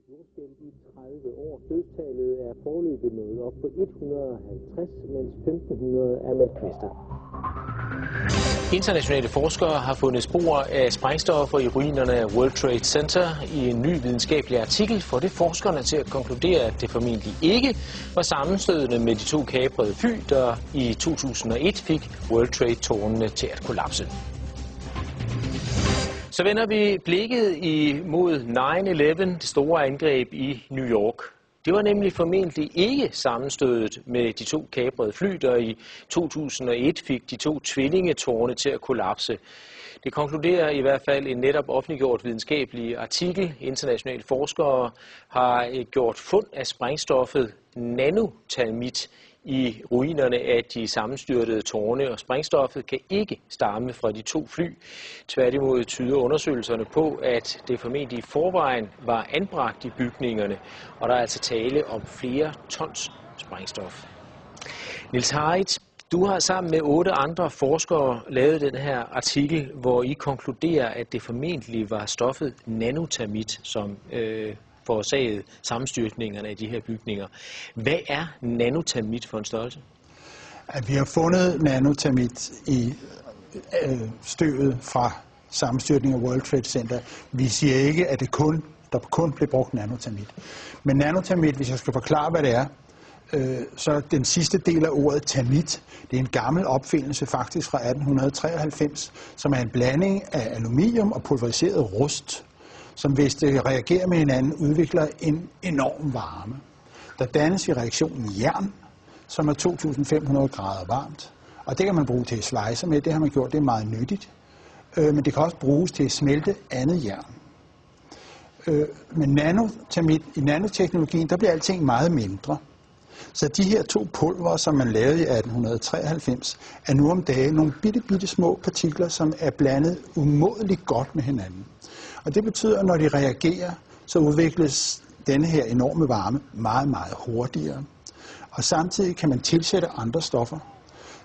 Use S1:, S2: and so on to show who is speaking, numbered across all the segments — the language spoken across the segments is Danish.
S1: jordskælv i 30 år. Dødstallet er foreløbig nået op på 150, mens 1500 er meldt kvæstet. Internationale forskere har fundet spor af sprængstoffer i ruinerne af World Trade Center. I en ny videnskabelig artikel får det forskerne til at konkludere, at det formentlig ikke var sammenstødende med de to kaprede fly, der i 2001 fik World Trade-tårnene til at kollapse. Så vender vi blikket imod 9/11, det store angreb i New York. Det var nemlig formentlig ikke sammenstødet med de to kaprede fly, der i 2001 fik de to tvillingetårne til at kollapse. Det konkluderer i hvert fald en netop offentliggjort videnskabelig artikel. Internationale forskere har gjort fund af sprængstoffet nanotermit i ruinerne af de sammenstyrtede tårne, og sprængstoffet kan ikke stamme fra de to fly. Tværtimod tyder undersøgelserne på, at det formentlig i forvejen var anbragt i bygningerne, og der er altså tale om flere tons sprængstof. Niels Harrit, du har sammen med 8 andre forskere lavet den her artikel, hvor I konkluderer, at det formentlig var stoffet nanotermit, som forårsaget sammenstyrtningerne af de her bygninger. Hvad er nanotermit for en størrelse?
S2: At vi har fundet nanotermit i støvet fra sammenstyrtning af World Trade Center. Vi siger ikke, at der kun blev brugt nanotermit. Men nanotermit, hvis jeg skal forklare, hvad det er, så den sidste del af ordet termit, det er en gammel opfindelse faktisk fra 1893, som er en blanding af aluminium og pulveriseret rust, som hvis det reagerer med hinanden, udvikler en enorm varme. Der dannes i reaktionen jern, som er 2500 grader varmt. Og det kan man bruge til at svejse med, det har man gjort, det er meget nyttigt. Men det kan også bruges til at smelte andet jern. Men i nanoteknologien, der bliver alting meget mindre. Så de her to pulver, som man lavede i 1893, er nu om dagen nogle bitte små partikler, som er blandet umådeligt godt med hinanden. Og det betyder, at når de reagerer, så udvikles denne her enorme varme meget hurtigere. Og samtidig kan man tilsætte andre stoffer,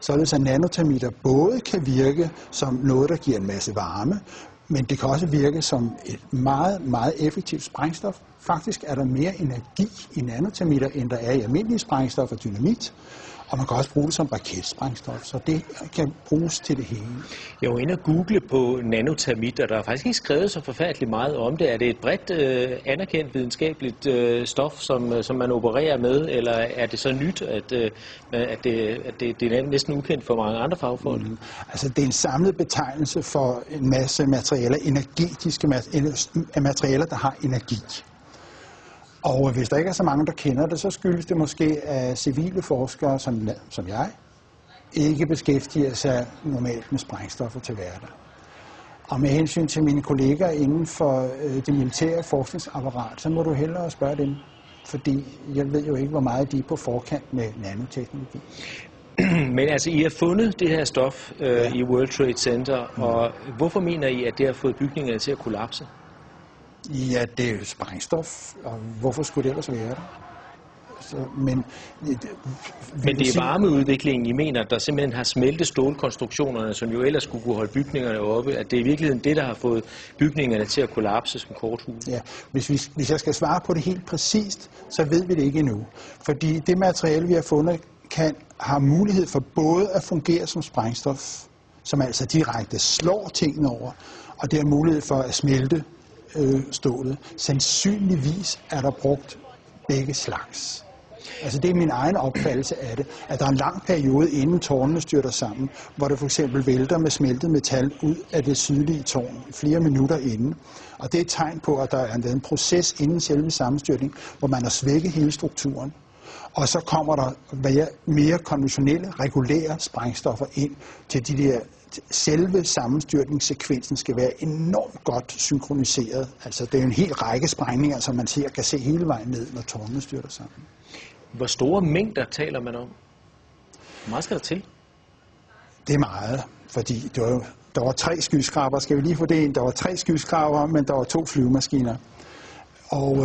S2: således at nanotermitter både kan virke som noget, der giver en masse varme, men det kan også virke som et meget effektivt sprængstof. Faktisk er der mere energi i nanotermitter, end der er i almindelige sprængstof og dynamit. Og man kan også bruge det som raketsprængstof, så det kan bruges til det hele.
S1: Jeg var inde og google på nanotermit, og der er faktisk ikke skrevet så forfærdeligt meget om det. Er det et bredt anerkendt videnskabeligt stof, som man opererer med, eller er det så nyt, at det er næsten ukendt for mange andre fagfolk?
S2: Altså det er en samlet betegnelse for en masse materialer, energetiske materialer, der har energi. Og hvis der ikke er så mange, der kender det, så skyldes det måske, at civile forskere, som jeg, ikke beskæftiger sig normalt med sprængstoffer til hverdag. Og med hensyn til mine kolleger inden for det militære forskningsapparat, så må du hellere spørge dem, fordi jeg ved jo ikke, hvor meget de er på forkant med nanoteknologi.
S1: Men altså, I har fundet det her stof i World Trade Center, og hvorfor mener I, at det har fået bygningerne til at kollapse?
S2: Ja, det er jo sprængstof, og hvorfor skulle det ellers være der? Men
S1: det er varmeudviklingen, I mener, der simpelthen har smeltet stålkonstruktionerne, som jo ellers skulle kunne holde bygningerne oppe, at det er i virkeligheden det, der har fået bygningerne til at kollapse som korthus?
S2: Ja, hvis jeg skal svare på det helt præcist, så ved vi det ikke endnu. Fordi det materiale, vi har fundet, har mulighed for både at fungere som sprængstof, som altså direkte slår tingene over, og det har mulighed for at smelte stålet. Sandsynligvis er der brugt begge slags. Altså det er min egen opfattelse af det, at der er en lang periode inden tårnene styrter sammen, hvor der for eksempel vælter med smeltet metal ud af det sydlige tårn flere minutter inden. Og det er et tegn på, at der er en proces inden selve sammenstyrtning, hvor man har svækket hele strukturen. Og så kommer der mere konventionelle, regulære sprængstoffer ind til de der. Selve sammenstyrtningssekvensen skal være enormt godt synkroniseret. Altså det er jo en hel række sprængninger, som man kan se hele vejen ned, når tårnene styrter sammen.
S1: Hvor store mængder taler man om? Hvor meget skal der til?
S2: Det er meget, fordi der var 3 skyskraber. Skal vi lige få det ind? Der var 3 skyskraber, men der var 2 flyvemaskiner. Og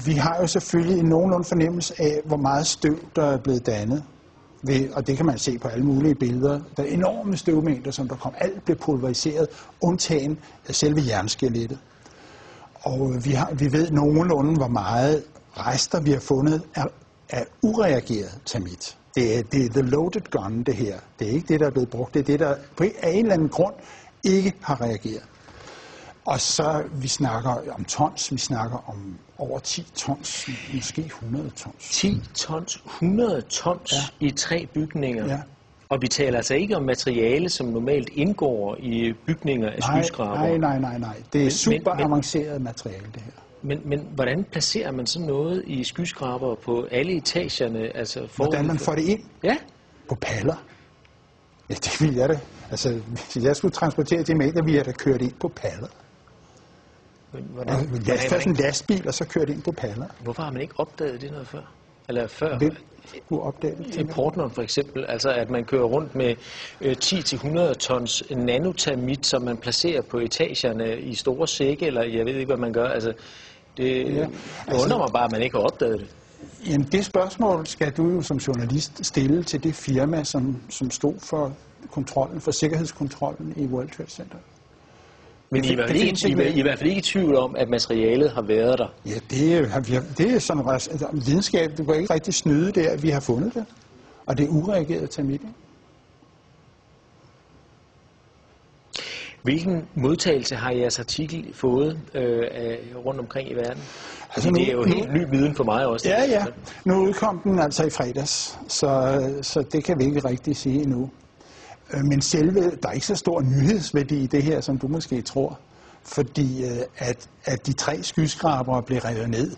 S2: vi har jo selvfølgelig en nogenlunde fornemmelse af, hvor meget støv, der er blevet dannet. Og det kan man se på alle mulige billeder. Der er enorme støvmængder, som der kom. Alt blev pulveriseret, undtagen af selve jernskelettet. Og vi ved nogenlunde, hvor meget rester vi har fundet af ureageret termit. Det er the loaded gun, det her. Det er ikke det, der er blevet brugt. Det er det, der af en eller anden grund ikke har reageret. Og så, vi snakker om tons, vi snakker om over 10 tons, måske 100 tons.
S1: 10 tons, 100 tons i 3 bygninger?
S2: Ja.
S1: Og vi taler altså ikke om materiale, som normalt indgår i bygninger af skyskrabere?
S2: Nej. Det er super avanceret materiale, det her.
S1: Men hvordan placerer man sådan noget i skyskrabere på alle etagerne? Altså
S2: hvordan man får det ind?
S1: Ja.
S2: På paller. Ja, det vil jeg da. Altså, hvis jeg skulle transportere det med, vi har da kørt ind på paller. Først en lastbil, og så kørt ind på paller.
S1: Hvorfor har man ikke opdaget det noget før? Eller før?
S2: Hvem skulle opdage det?
S1: Portland for eksempel, altså at man kører rundt med 10-100 tons nanotermit, som man placerer på etagerne i store sække, eller jeg ved ikke, hvad man gør. Altså, det undrer mig bare, at man ikke har opdaget det.
S2: Jamen, det spørgsmål skal du jo som journalist stille til det firma, som stod for kontrollen, for sikkerhedskontrollen i World Trade Center.
S1: Men I er i hvert fald ikke i tvivl om, at materialet har været der?
S2: Ja, det er sådan videnskab. Du kan ikke rigtig snyde det, at vi har fundet det. Og det er ureageret termit.
S1: Hvilken modtagelse har jeres artikel fået rundt omkring i verden? Altså det er jo helt ny viden for mig også.
S2: Ja. Nu udkom den altså i fredags, så det kan vi ikke rigtig sige endnu. Men der er ikke så stor nyhedsværdi i det her, som du måske tror. Fordi at de 3 skyskrabere blev revet ned,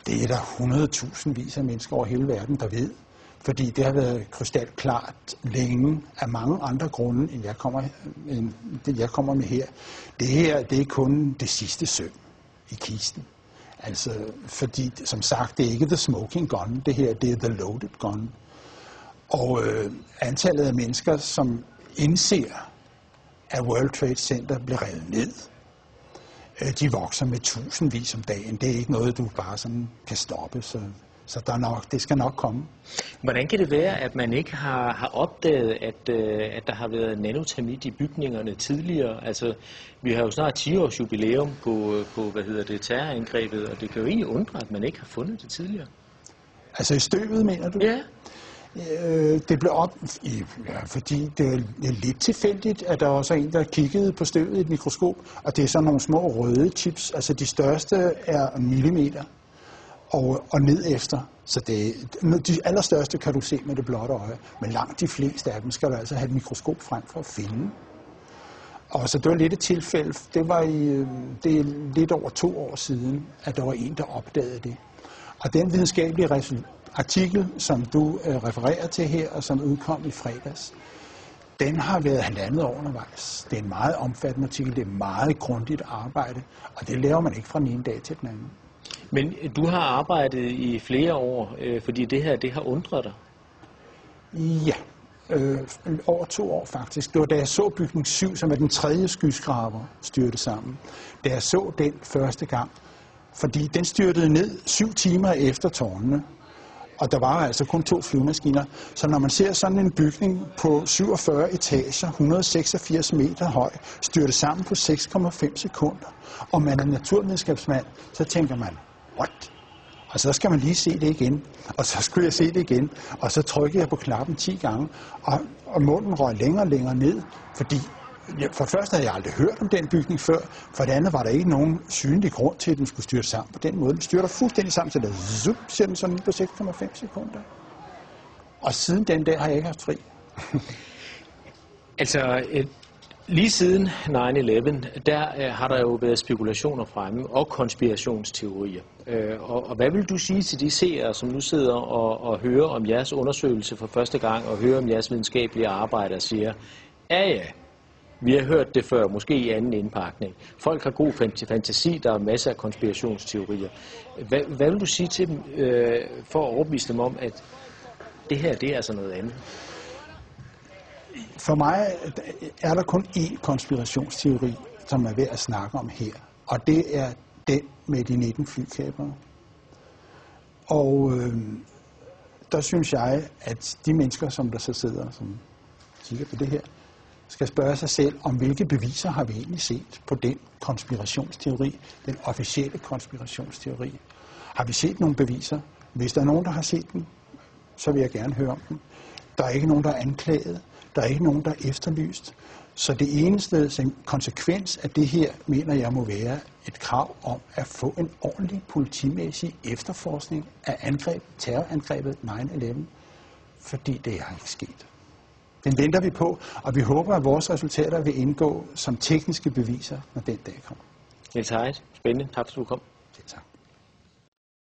S2: det er der 100.000 vis af mennesker over hele verden, der ved. Fordi det har været krystalklart længe af mange andre grunde, end jeg kommer med her. Det her, det er kun det sidste søm i kisten. Altså, fordi, som sagt, det er ikke the smoking gun, det her, det er the loaded gun. Og antallet af mennesker, som indser, at World Trade Center bliver revet ned, de vokser med tusindvis om dagen. Det er ikke noget, du bare sådan kan stoppe, så det skal nok komme.
S1: Hvordan kan det være, at man ikke har opdaget, at der har været nanotermit i bygningerne tidligere? Altså, vi har jo snart 10 års jubilæum på terrorangrebet, og det kan jo egentlig undre, at man ikke har fundet det tidligere.
S2: Altså i støvet, mener du?
S1: Ja.
S2: Det blev fordi det er lidt tilfældigt, at der også er en, der kiggede på støvet i et mikroskop, og det er sådan nogle små røde chips. Altså de største er millimeter og ned efter. Så de allerstørste kan du se med det blotte øje, men langt de fleste af dem skal du altså have et mikroskop frem for at finde. Og så det var lidt et tilfælde. Det er lidt over 2 år siden, at der var en, der opdagede det. Og den videnskabelige artikel, som du refererer til her, og som udkom i fredags, den har været 1,5 år undervejs. Det er en meget omfattende artikel, det er meget grundigt arbejde, og det laver man ikke fra den ene dag til den anden.
S1: Men du har arbejdet i flere år, fordi det her, det har undret dig?
S2: Ja, over 2 år faktisk. Det var da jeg så bygning 7, som er den 3. skyskraber, styrte sammen. Da jeg så den første gang, fordi den styrtede ned 7 timer efter tårnene, og der var altså kun 2 flyvemaskiner. Så når man ser sådan en bygning på 47 etager, 186 meter høj, styrte sammen på 6,5 sekunder, og man er naturvidenskabsmand, så tænker man, what? Og så skal man lige se det igen, og så skulle jeg se det igen, og så trykkede jeg på knappen 10 gange, og munden røg længere og længere ned, fordi for det første havde jeg aldrig hørt om den bygning før, for det andet var der ikke nogen synlig grund til, at den skulle styrte sammen på den måde. Den styrter fuldstændig sammen, så der ser den sådan på 6,5 sekunder. Og siden den dag har jeg ikke haft fri.
S1: Altså, lige siden 9/11, der har der jo været spekulationer fremme og konspirationsteorier. Og hvad vil du sige til de seere, som nu sidder og hører om jeres undersøgelse for første gang, og hører om jeres videnskabelige arbejde og siger, ja, vi har hørt det før, måske i anden indpakning. Folk har god fantasi, der er masser af konspirationsteorier. Hvad vil du sige til dem for at overbevise dem om, at det her, det er altså noget andet?
S2: For mig er der kun én konspirationsteori, som er værd at snakke om her. Og det er den med de 19 flykapere. Og der synes jeg, at de mennesker, som der så sidder, som kigger på det her, skal spørge sig selv, om hvilke beviser har vi egentlig set på den konspirationsteori, den officielle konspirationsteori. Har vi set nogle beviser? Hvis der er nogen, der har set dem, så vil jeg gerne høre om dem. Der er ikke nogen, der er anklaget. Der er ikke nogen, der er efterlyst. Så det eneste konsekvens af det her, mener jeg, må være et krav om at få en ordentlig politimæssig efterforskning af terrorangrebet 9/11, fordi det er ikke sket. Den venter vi på, og vi håber, at vores resultater vil indgå som tekniske beviser, når den dag kommer.
S1: Niels Hayes, spændende. Tak fordi du kom.